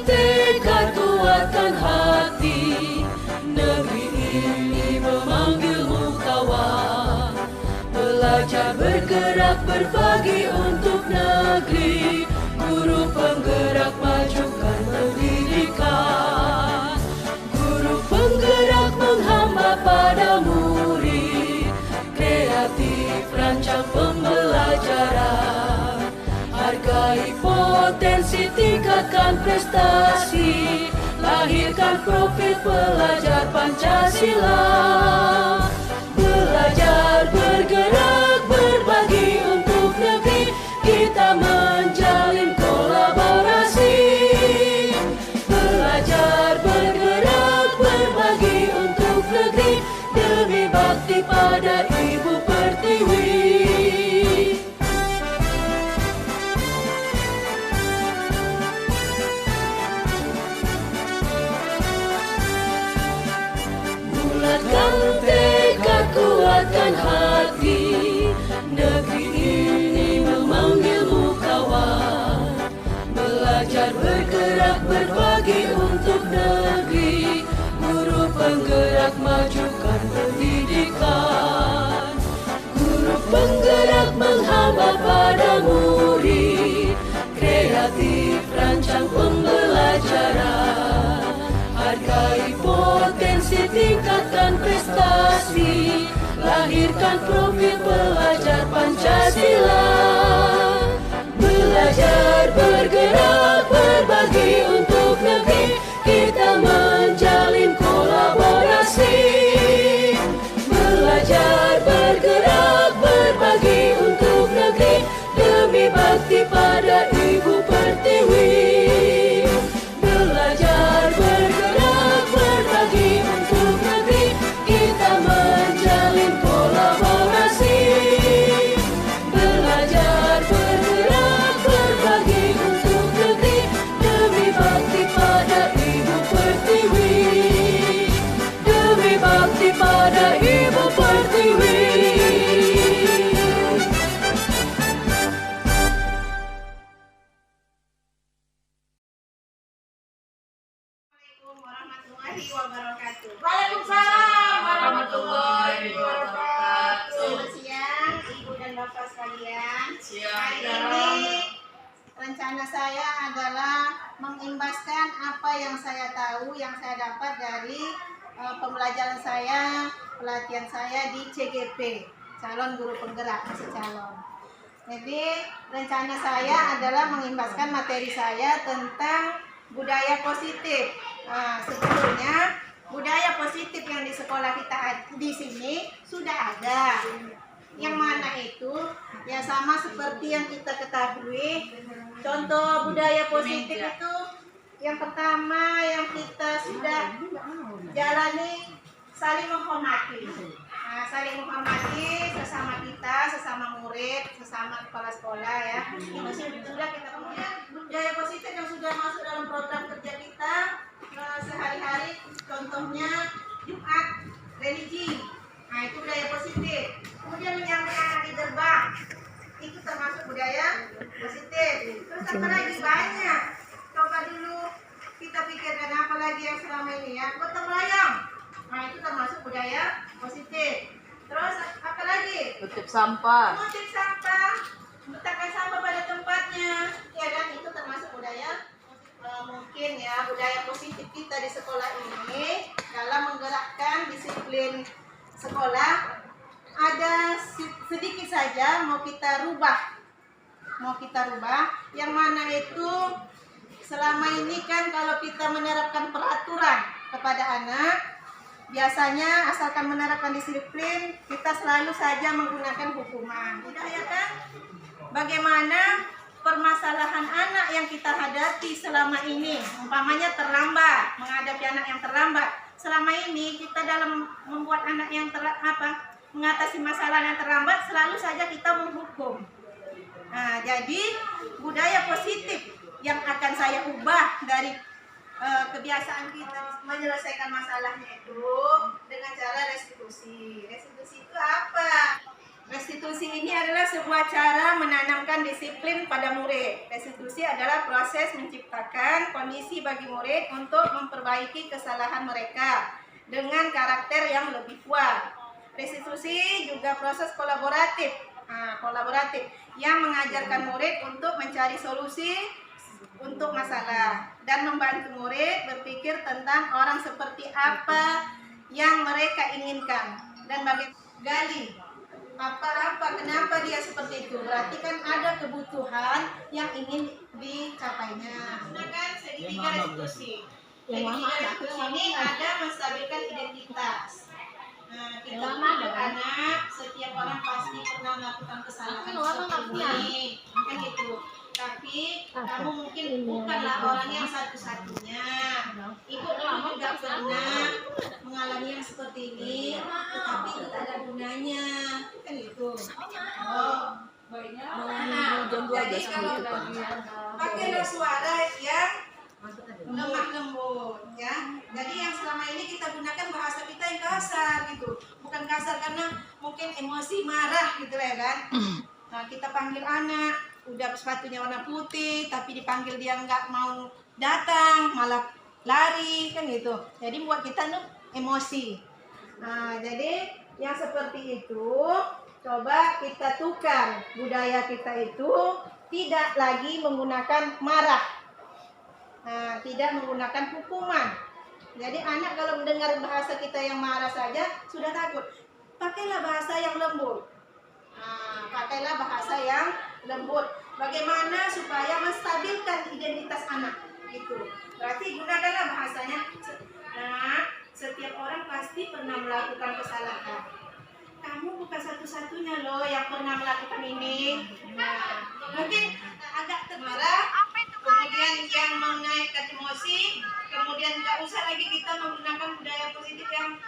tekad, kuatkan hati. Negeri ini memanggilmu kawan. Belajar, bergerak, berbagi untuk negeri. Guru penggerak, majukan pendidikan. Guru penggerak menghamba pada murid. Kreatif, rancang pembelajaran. Hargai potensi, tingkatkan prestasi. Lahirkan profil pelajar Pancasila. Belajar, bergerak, berbagi untuk negeri. Kita menjalin kolaborasi. Belajar, bergerak, berbagi untuk negeri. Demi bakti pada Ibu Pertiwi. Bulatkan tekad, kuatkan hati. Negeri ini memanggilmu kawan. Belajar, bergerak, berbagi untuk negeri. Guru penggerak, majukan pendidikan. Guru penggerak menghamba pada murid. Kreatif, rancang pembelajaran. Hargai potensi, tingkatkan prestasi. Lahirkan profil pelajar Pancasila. Belajar, bergerak, berbagi untuk negeri. Kita menjalin kolaborasi. Belajar, bergerak, berbagi untuk negeri. Demi bakti pada Ibu Pertiwi. Belajar, bergerak, berbagi untuk negeri. Kita menjalin kolaborasi. Belajar, bergerak, berbagi untuk negeri. Demi bakti pada Ibu Pertiwi. Demi bakti pada Ibu Pertiwi. Assalamualaikum warahmatullahi wabarakatuh. Waalaikumsalam warahmatullahi wabarakatuh. Selamat siang Ibu dan Bapak sekalian. Hari ini rencana saya adalah mengimbaskan apa yang saya tahu, yang saya dapat dari pembelajaran saya, pelatihan saya di CGP, calon guru penggerak, masih calon. Jadi rencana saya adalah mengimbaskan materi saya tentang budaya positif. Nah, sebetulnya budaya positif yang di sekolah kita di sini sudah ada. Yang mana itu ya sama seperti yang kita ketahui. Contoh budaya positif itu yang pertama yang kita sudah jalani, saling menghormati. Nah, saling menghormati sesama kita, sesama murid, sesama kepala sekolah ya. Itu sudah kita kemudian budaya positif yang sudah masuk dalam program kerja kita sehari-hari. Contohnya Jumat religi. Nah, itu budaya positif. Kemudian menyambut anak di gerbang. Itu termasuk budaya positif. Terus apa lagi? Banyak. Coba dulu kita pikirkan apa lagi yang selama ini ya. Gotong royong. Nah, itu termasuk budaya positif. Terus apa lagi? Tutup sampah. Mengutip sampah, letakkan sampah pada tempatnya. Ya kan, itu termasuk budaya mungkin ya, budaya positif kita di sekolah ini dalam menggerakkan disiplin sekolah. Ada sedikit saja mau kita rubah. Yang mana itu selama ini kan kalau kita menerapkan peraturan kepada anak, biasanya asalkan menerapkan disiplin, kita selalu saja menggunakan hukuman. Tidak ya kan? Bagaimana permasalahan anak yang kita hadapi selama ini, umpamanya terlambat, menghadapi anak yang terlambat. Selama ini kita dalam membuat anak yang mengatasi masalah yang terlambat, selalu saja kita menghukum. Nah, jadi budaya positif yang akan saya ubah dari kebiasaan kita menyelesaikan masalahnya itu dengan cara restitusi. Restitusi itu apa? Restitusi ini adalah sebuah cara menanamkan disiplin pada murid. Restitusi adalah proses menciptakan kondisi bagi murid untuk memperbaiki kesalahan mereka dengan karakter yang lebih kuat. Restitusi juga proses kolaboratif, yang mengajarkan murid untuk mencari solusi untuk masalah dan membantu murid berpikir tentang orang seperti apa yang mereka inginkan dan bagaimana gali apa kenapa dia seperti itu, berarti kan ada kebutuhan yang ingin dicapainya. Gunakan segitiga restitusi. Segitiga restitusi ini ada menstabilkan identitas. Nah, kita untuk anak, setiap orang pasti pernah melakukan kesalahan seperti ini, kan gitu. Tapi kamu mungkin bukanlah orang yang satu-satunya. Ibu dulu juga pernah mengalami yang seperti ini, tetapi itu tak ada gunanya, kan gitu. Jadi kalau pakailah suara yang lemah lembut, ya. Jadi yang selama ini kita gunakan bahasa kita yang kasar gitu, bukan kasar karena mungkin emosi marah gitu ya kan. Nah, kita panggil anak, udah sepatunya warna putih, tapi dipanggil dia nggak mau datang, malah lari, kan gitu. Jadi buat kita tuh emosi. Nah, jadi yang seperti itu, coba kita tukar budaya kita itu tidak lagi menggunakan marah, tidak menggunakan hukuman. Jadi anak kalau mendengar bahasa kita yang marah saja sudah takut. Pakailah bahasa yang lembut. Pakailah bahasa yang lembut. Bagaimana supaya menstabilkan identitas anak gitu. Berarti gunakanlah bahasanya. Nah, setiap orang pasti pernah melakukan kesalahan. Kamu bukan satu-satunya loh yang pernah melakukan ini. Nah, mungkin agak termarah, kemudian yang menaikkan emosi, kemudian nggak usah lagi kita menggunakan budaya positif yang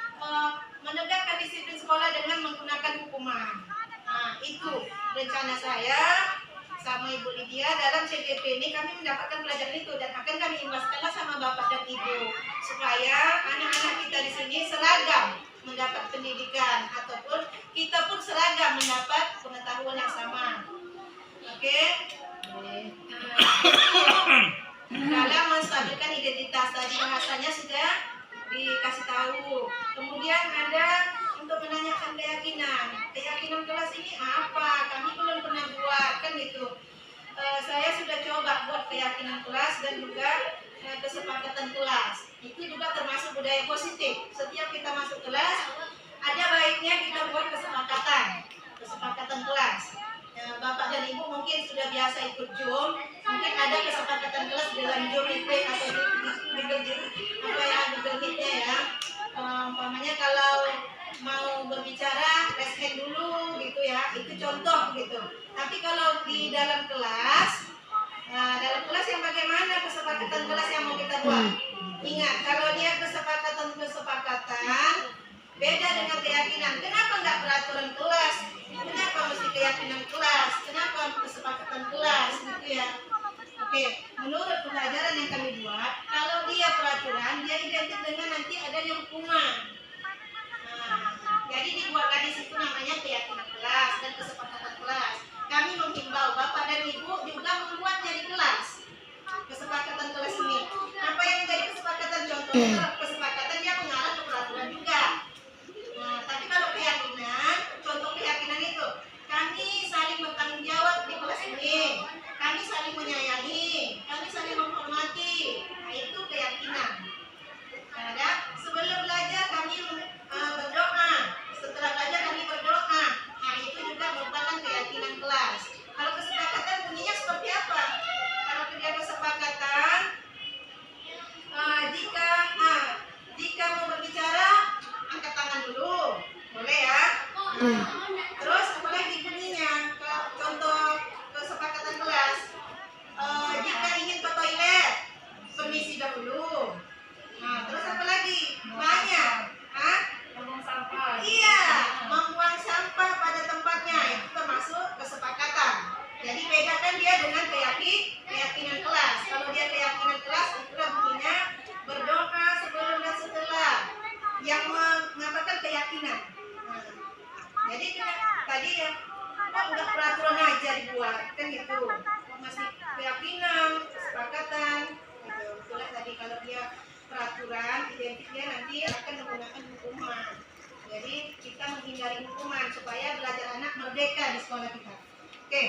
menegakkan disiplin sekolah dengan menggunakan hukuman. Nah, itu rencana saya sama Ibu Lydia dalam CGP ini, kami mendapatkan pelajaran itu dan akan kami imbaskanlah sama Bapak dan Ibu supaya anak-anak kita di sini seragam mendapat pendidikan ataupun kita pun seragam mendapat pengetahuan yang sama. Oke? Dalam menstabilkan identitas tadi bahasanya sudah dikasih tahu. Kemudian ada untuk menanyakan keyakinan kelas ini apa, kami belum pernah buat, kan gitu. Saya sudah coba buat keyakinan kelas dan juga kesepakatan kelas. Itu juga termasuk budaya positif. Setiap kita masuk kelas, ada baiknya kita buat kesepakatan kelas. Bapak dan Ibu mungkin sudah biasa ikut Zoom, mungkin ada kesepakatan kelas dalam Zoom meeting atau Google Meet-nya ya. Umpamanya kalau mau berbicara raise hand dulu gitu ya, itu contoh gitu. Tapi kalau di dalam kelas yang bagaimana kesepakatan kelas yang mau kita buat? Ingat, kalau dia kesepakatan beda dengan keyakinan. Kenapa nggak peraturan kelas? Kenapa mesti keyakinan kelas? Kenapa kesepakatan kelas gitu ya? Oke, menurut pelajaran yang kami buat, kalau dia peraturan, dia identik dengan nanti adanya hukuman. Jadi dibuatlah di situ namanya keyakinan kelas dan kesepakatan kelas. Kami menghimbau Bapak dan Ibu juga membuatnya di kelas. Kesepakatan kelas ini. Apa yang menjadi kesepakatan? Contohnya kesepakatan yang mengarah ke peraturan juga. Nah, tapi kalau keyakinan, contoh keyakinan itu, kami saling bertanggung jawab di kelas ini. Kami saling menyayangi, kami saling menghormati. Nah, itu keyakinan. Nah, sebelum belajar kami berdoa, setelah belajar kami berdoa. Nah, itu juga merupakan keyakinan kelas. Kalau kesepakatan bunyinya seperti apa? Kalau kerja kesepakatan, jika mau berbicara, angkat tangan dulu, boleh ya? Terus apalagi bunyinya? Contoh kesepakatan kelas, jika ingin ke toilet, permisi dahulu. Nah, terus apa lagi? Banyak. Membuang sampah. Iya, membuang sampah pada tempatnya, itu termasuk kesepakatan. Jadi bedakan dia dengan keyakinan kelas. Kalau dia keyakinan kelas, itulah bunyinya berdoa sebelum dan setelah, yang mengabarkan keyakinan. Jadi tadi yang buat, kan gitu. Masih keyakinan, kesepakatan. Gitu. Itulah tadi kalau dia peraturan identiknya nanti akan menggunakan hukuman. Jadi kita menghindari hukuman supaya belajar anak merdeka di sekolah kita. Oke,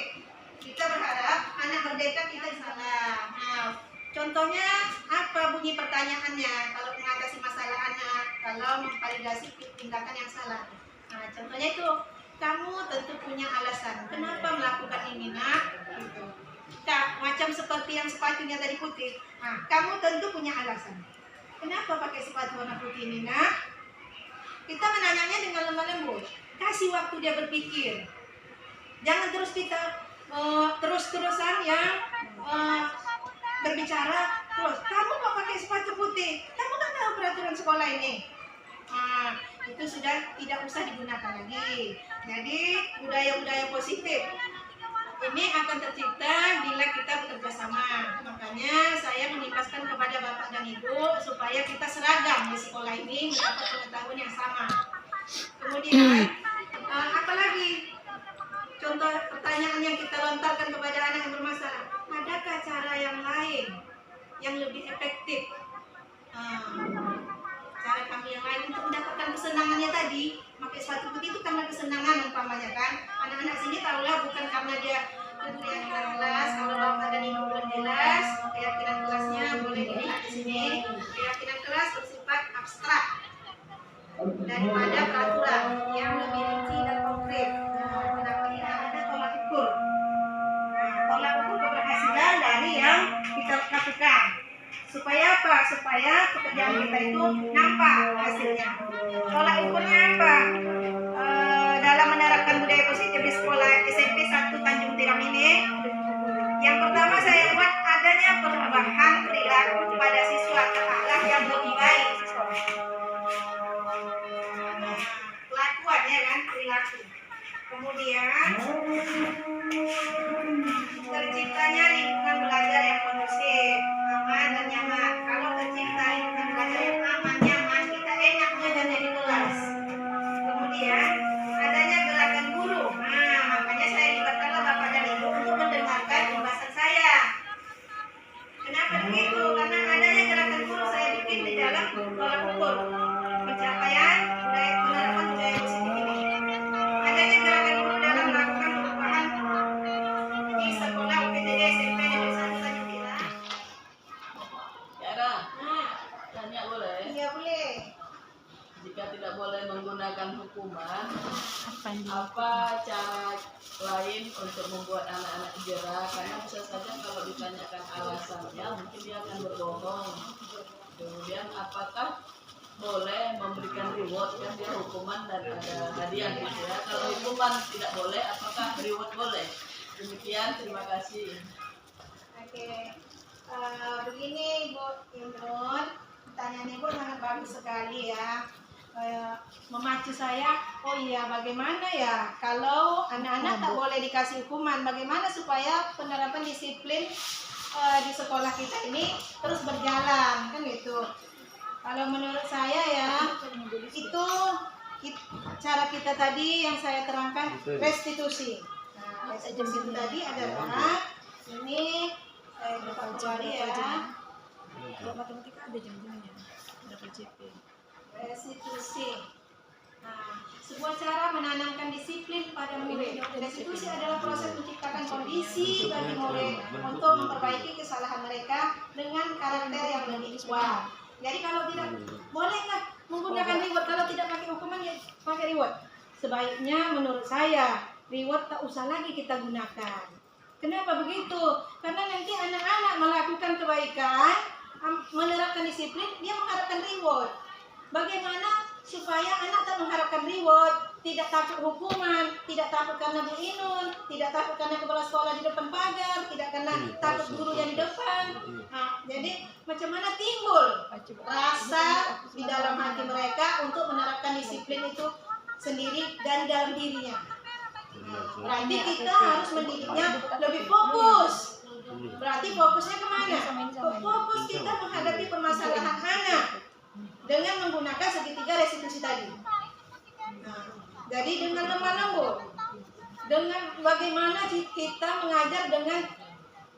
kita berharap anak merdeka kita di sana. Nah, contohnya apa bunyi pertanyaannya kalau mengatasi masalah anak, kalau memvalidasi tindakan yang salah. Nah, contohnya itu, kamu tentu punya alasan kenapa melakukan ini nak. Gitu. Nah, macam seperti yang sepatunya tadi putih. Nah, kamu tentu punya alasan. Kenapa pakai sepatu warna putih ini nak? Kita menanyanya dengan lemah lembut. Kasih waktu dia berpikir. Jangan terus kita terus-terusan yang berbicara terus. Kamu kok pakai sepatu putih? Kamu kan tahu peraturan sekolah ini. Nah, itu sudah tidak usah digunakan lagi. Jadi budaya-budaya positif ini akan tercipta bila kita bekerja sama. Makanya saya mengimbaskan kepada Bapak dan Ibu supaya kita seragam di sekolah ini mendapat pengetahuan yang sama. Kemudian apalagi contoh pertanyaan yang kita lontarkan kepada anak yang bermasalah, adakah cara yang lain yang lebih efektif? Cara kami yang lain untuk mendapatkan kesenangannya tadi, pakai sepatu putih itu karena kesenangan umpamanya kan. Anak-anak sini tahulah bukan karena dia keyakinan kelas. Kalau Bapak dan Ibu belum jelas keyakinan kelasnya, boleh dilihat di sini. Keyakinan kelas bersifat abstrak daripada peraturan yang lebih rinci dan konkret. Kenapa tidak ada tolak ukur? Tolak ukur keberhasilan dari yang kita lakukan. Supaya apa? Supaya pekerjaan kita itu nampak hasilnya. Tolak ukurnya apa? Dalam menerapkan budaya positif di sekolah SMP 1 Tanjung Tiram ini, yang pertama saya buat adanya perubahan perilaku pada siswa ke arah yang lebih baik. Kelakuan ya kan, perilaku. Kemudian terciptanya lingkungan belajar yang kondusif, aman dan nyaman. Kalau tercipta lingkungan belajar yang aman, nyaman, kita enak belajar di kelas. Kemudian adanya gerakan guru. Nah, makanya saya libatkanlah Bapak dan Ibu untuk mendengarkan pembahasan saya. Kenapa begitu? Karena adanya gerakan guru saya bikin di dalam tolak ukur pencapaian penerapan budaya positif ini. Adanya gerakan guru dalam melakukan perubahan di sekolah UPTD SMP Negeri 1 Tanjung Pinang. Tiara, tanya boleh? Iya boleh. Jika tidak boleh menggunakan hukuman, apa cara lain untuk membuat anak-anak jerah? Karena bisa saja kalau ditanyakan alasannya, mungkin dia akan berbohong. Kemudian apakah boleh memberikan reward, kan dia hukuman dan ada hadiah gitu ya. Kalau hukuman tidak boleh, apakah reward boleh? Demikian, terima kasih. Oke. Begini Bu Imron, pertanyaan Ibu sangat bagus sekali ya. Memacu saya, oh iya bagaimana ya kalau anak-anak tak boleh dikasih hukuman, bagaimana supaya penerapan disiplin di sekolah kita ini terus berjalan, kan gitu. Kalau menurut saya ya, itu cara kita tadi yang saya terangkan restitusi. Nah, restitusi itu tadi adalah ini saya buka kembali ya. Kalau matematika ada jam-jamnya, ada PJP. Restitusi. Nah, sebuah cara menanamkan disiplin pada murid. Restitusi adalah proses menciptakan kondisi bagi murid untuk memperbaiki kesalahan mereka dengan karakter yang lebih kuat. Jadi kalau tidak, bolehkah menggunakan reward? Kalau tidak pakai hukuman ya pakai reward. Sebaiknya menurut saya reward tak usah lagi kita gunakan. Kenapa begitu? Karena nanti anak-anak melakukan kebaikan, menerapkan disiplin, dia mengharapkan reward. Bagaimana supaya anak tak mengharapkan reward, tidak takut hukuman, tidak takut karena Bu Inun, tidak takut karena kepala sekolah di depan pagar, tidak karena takut guru yang di depan. Nah, jadi macam mana timbul rasa di dalam hati mereka untuk menerapkan disiplin itu sendiri dari dalam dirinya. Berarti kita harus mendidiknya lebih fokus. Berarti fokusnya kemana? Fokus kita menghadapi permasalahan anak dengan menggunakan segitiga restitusi tadi. Nah, jadi dengan lemah lembut, dengan bagaimana kita mengajar dengan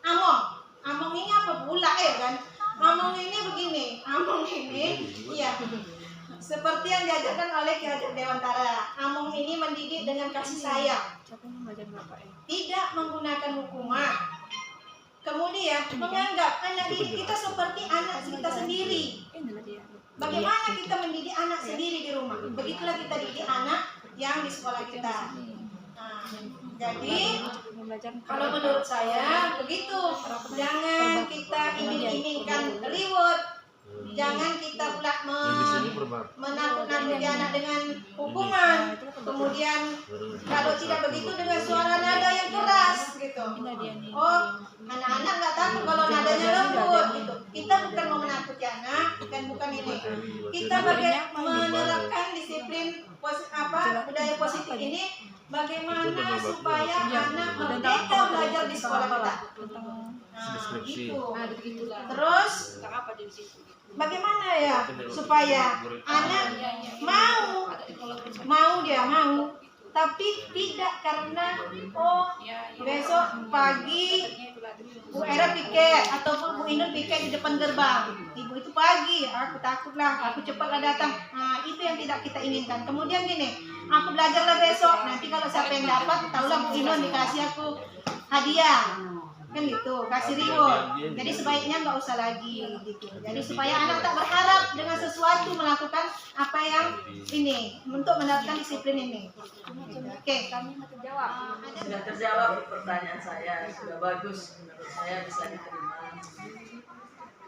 among. Among ini apa pula ya kan? Among ini begini, among ini, iya. Seperti yang diajarkan oleh Ki Hajar Dewantara, among ini mendidik dengan kasih sayang, tidak menggunakan hukuman. Kemudian menganggap anak didik kita seperti anak kita sendiri. Bagaimana kita mendidik anak sendiri di rumah? Begitulah kita didik anak yang di sekolah kita. Nah, jadi kalau menurut saya begitu, jangan kita iming-imingkan reward. Jangan kita pula menakut-nakuti anak dengan hukuman. Kemudian kalau tidak begitu dengan suara nada yang keras gitu. Oh, anak-anak nggak takut kalau nadanya lembut gitu. Kita bukan mau menakuti anak dan bukan ini. Kita menerapkan disiplin budaya positif ini. Bagaimana supaya anak merdeka belajar di sekolah kita. Nah, gitu. Terus bagaimana ya supaya anak mau tapi tidak karena besok pagi Bu Era piket ataupun Bu Inul piket di depan gerbang. Ibu itu pagi, aku takutlah, aku cepatlah datang. Nah, itu yang tidak kita inginkan. Kemudian gini, aku belajarlah besok. Nanti kalau siapa yang dapat, tahulah Bu Inul dikasih aku hadiah. Kan gitu, kasih reward. Jadi sebaiknya nggak usah lagi gitu. Jadi supaya anak tak berharap dengan sesuatu melakukan apa yang ini untuk menerapkan disiplin ini. Oke, kami mau terjawab. Sudah terjawab pertanyaan saya, sudah bagus menurut saya, bisa diterima.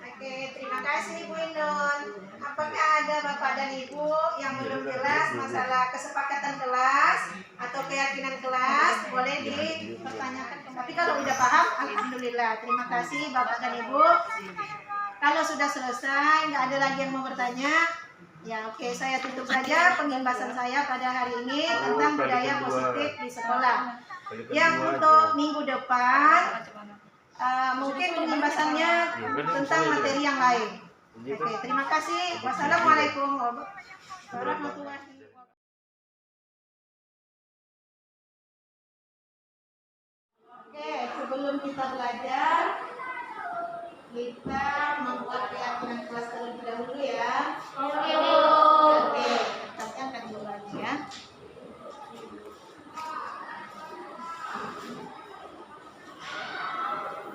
Oke, terima kasih Bu Indon. Apakah ada Bapak dan Ibu yang belum jelas masalah kesepakatan kelas atau keyakinan kelas? Boleh dipertanyakan. Tapi kalau sudah paham, alhamdulillah. Terima kasih Bapak dan Ibu. Kalau sudah selesai, nggak ada lagi yang mau bertanya, ya oke, saya tutup saja pembahasan saya pada hari ini tentang budaya positif di sekolah. Yang untuk minggu depan, mungkin pembahasannya tentang materi yang lain. Oke, terima kasih. Wassalamualaikum warahmatullahi wabarakatuh. Oke, sebelum kita belajar, kita membuat keyakinan kelas terlebih dahulu ya. Oke, kita angkat dulu lagi ya.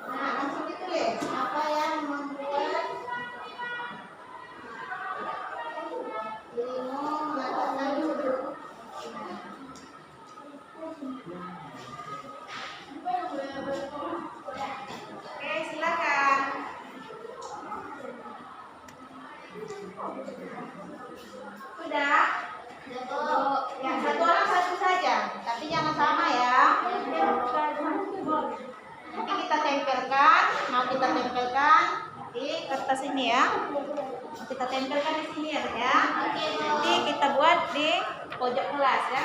Nah, langsung ditulis apa yang membuat dirimu melakukan duduk. Oke, silakan. Sudah? Ya, satu orang satu saja, tapi jangan sama ya. Nanti kita tempelkan, mau kita tempelkan di kertas ini ya. Kita tempelkan di sini ya, ya. Nanti kita buat di pojok kelas ya.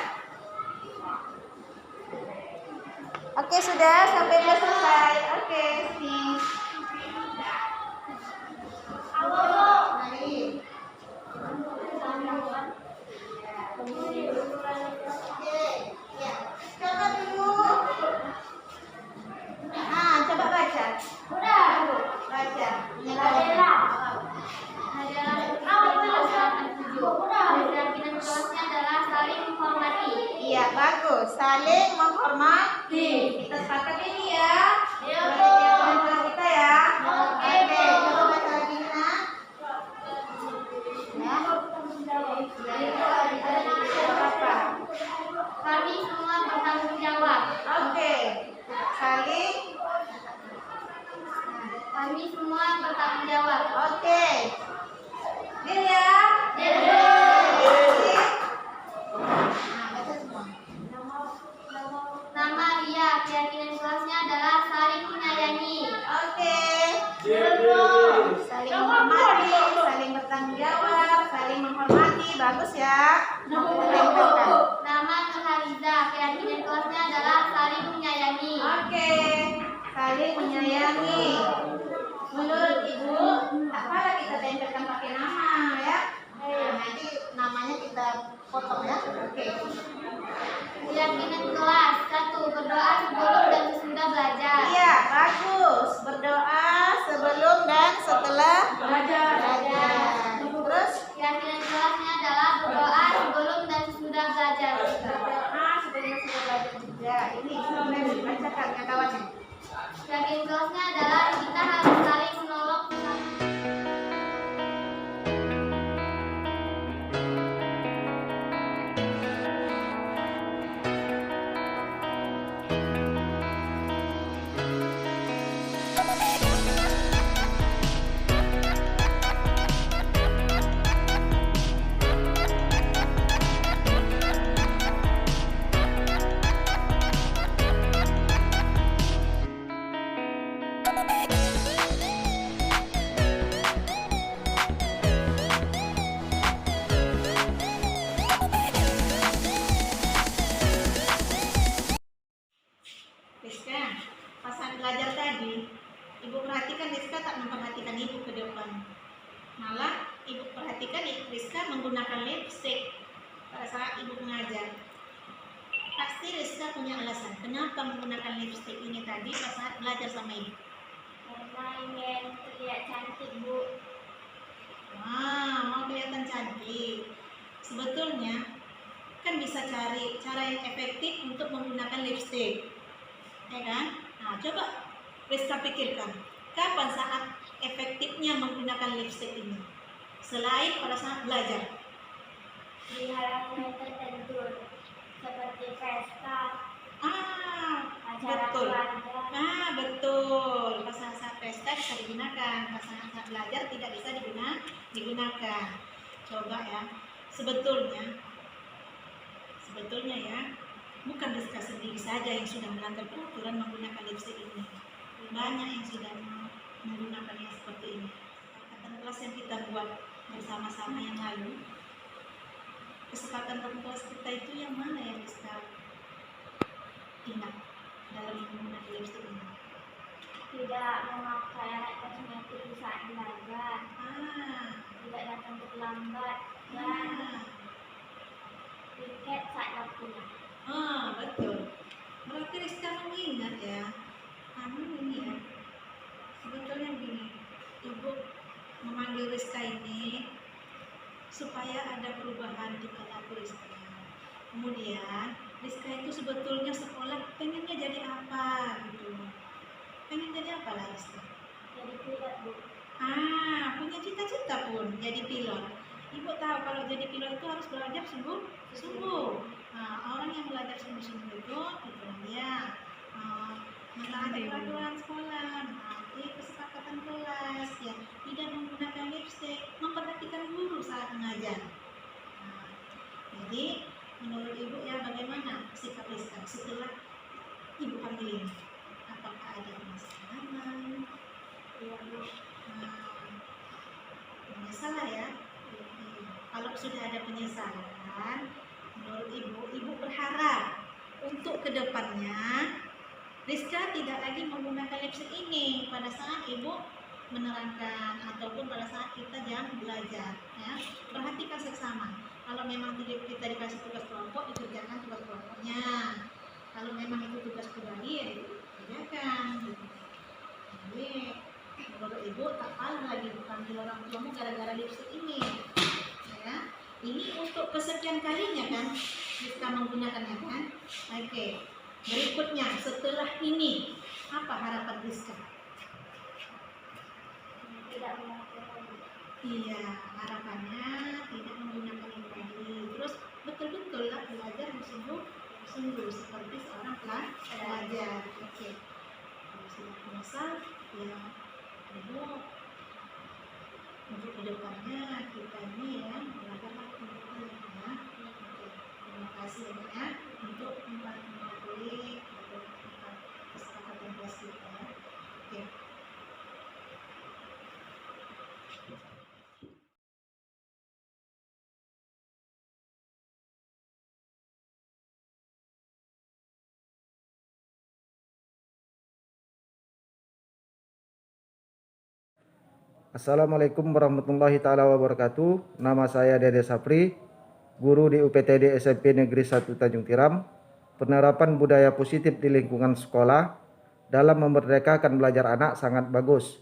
Oke, sudah sampai dia selesai. Oke, sini. Mari. Oke, ya. Coba dulu. Coba baca. Udah. Baca. Keyakinan kelasnya adalah saling menghormati. Iya, bagus. Saling menghormati. Kita sepakat ini ya. Keyakinan kelas kita ya. Oke. Coba baca lagi nak. Apa? Kami semua bertanggung jawab. Oke. Saling. Kami semua bertanggung jawab. Oke. Deal ya. Nama Ria, keyakinan kelasnya adalah saling menyayangi. Oke. Saling menghormati, saling bertanggung jawab, saling menghormati. Bagus ya. Tempelkan. Nama Nurhaliza, keyakinan kelasnya adalah saling menyayangi. Oke. Saling menyayangi. Menurut Ibu, apa kita tempelkan pakai nama ya? Nanti namanya kita potong ya. Oke. Keyakinan kelas 1. Malah ibu perhatikan Rizka menggunakan lipstick pada saat ibu mengajar. Pasti Rizka punya alasan kenapa menggunakan lipstick ini tadi pada saat belajar sama ibu. Karena ingin terlihat cantik, Bu. Wah, mau kelihatan cantik. Sebetulnya kan bisa cari cara yang efektif untuk menggunakan lipstick, ya kan? Nah, coba Rizka pikirkan, kapan saat efektifnya menggunakan lipstick ini? Selain pada saat belajar. Di hal-hal tertentu seperti pesta, acara Betul. keluarga. Betul. Pas saat pesta bisa digunakan, pas saat belajar tidak bisa digunakan. Coba ya. Sebetulnya ya, bukan Rizka sendiri saja yang sudah melanggar peraturan menggunakan lipstick ini. Banyak yang sudah menggunakan yang seperti ini. Kesepakatan kelas yang kita buat bersama-sama yang lalu, kesepakatan kelas kita itu yang mana yang Rizka ingat dalam menggunakan lipstick ini? Tidak memakai alat kosmetik di saat belajar, tidak datang terlambat, dan tiket saat waktunya. Betul. Berarti Rizka mengingat ya. Namun ini ya, sebetulnya gini, ibu memanggil Rizka ini supaya ada perubahan di perilaku Rizka. Kemudian Rizka itu sebetulnya sekolah pengennya jadi apa gitu. Pengen jadi apa lah Rizka? Jadi pilot, Bu. Punya cita-cita pun jadi pilot. Ibu tahu kalau jadi pilot itu harus belajar sungguh-sungguh. Orang yang belajar sungguh-sungguh itu dia menaati peraturan sekolah, menaati kesepakatan kelas, ya, tidak menggunakan lipstick, memperhatikan guru saat mengajar. Jadi menurut ibu ya bagaimana sikap Rizka setelah ibu panggil ini? Apakah ada penyesalan? Iya, Bu. Penyesalan ya. Kalau sudah ada penyesalan, menurut ibu berharap untuk kedepannya Rizka tidak lagi menggunakan lipstick ini pada saat ibu menerangkan ataupun pada saat kita jam belajar. Ya, perhatikan seksama. Kalau memang kita dikasih tugas kelompok, dikerjakan tugas kelompoknya. Kalau memang itu tugas pribadi, ya dikerjakan. Gitu. Jadi menurut ibu tak paling lagi dipanggil orang tuamu gara-gara lipstick ini. Ya, ini untuk kesekian kalinya kan kita menggunakannya kan. Oke. Berikutnya setelah ini apa harapan Rizka? Tidak memakai lagi. Iya, harapannya tidak menggunakan ini lagi. Terus betul-betul lah belajar sungguh seperti seorang pelajar. Oke. Kalau sudah menyesal, ya ibu untuk kedepannya kita ini ya belajarlah untuk ya. Oke. Terima kasih ya untuk mematuhi kesepakatan kelas kita. Oke. Assalamualaikum warahmatullahi taala wabarakatuh. Nama saya Dede Sapri, guru di UPTD SMP Negeri 1 Tanjung Tiram. Penerapan budaya positif di lingkungan sekolah dalam memerdekakan belajar anak sangat bagus,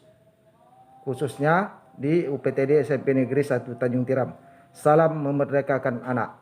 khususnya di UPTD SMP Negeri 1 Tanjung Tiram. Salam memerdekakan anak.